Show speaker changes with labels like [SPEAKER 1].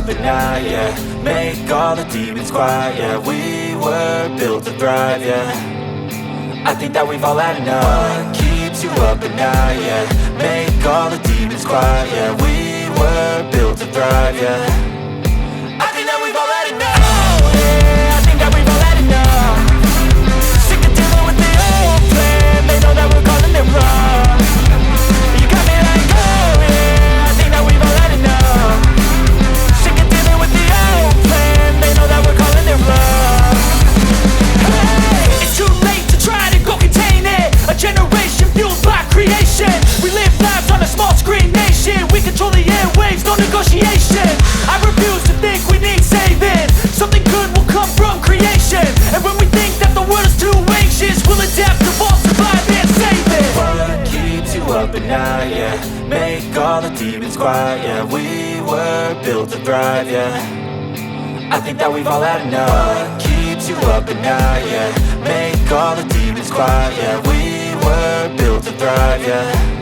[SPEAKER 1] up at night, yeah. Make all the demons quiet, yeah. We were built to thrive, yeah. I think that we've all had enough. What keeps you up at night, yeah. Make all the demons quiet, yeah. We were built to thrive, yeah. I think that we've all had enough. Oh yeah, I think that we've all had enough. Sick of dealing with the old plan. They know that we're calling it wrong. You got me like, oh yeah, I think that we've all had enough. Sick of dealing with the old plan. They know that we're calling it wrong. Hey, it's too late to try to go contain it. A generation fueled by creation. We live lives on a small screen nation. We control the airwaves, no negotiation. I refuse to think we need saving. Something good will come from creation. And when we think that the world is too anxious, we'll adapt, evolve, survive and save it. What keeps you up at night, yeah. Make all the demons quiet, yeah. We were built to thrive, yeah. I think that we've all had enough. What keeps you up at night, yeah. Make all the demons quiet, yeah. We were built to thrive, yeah.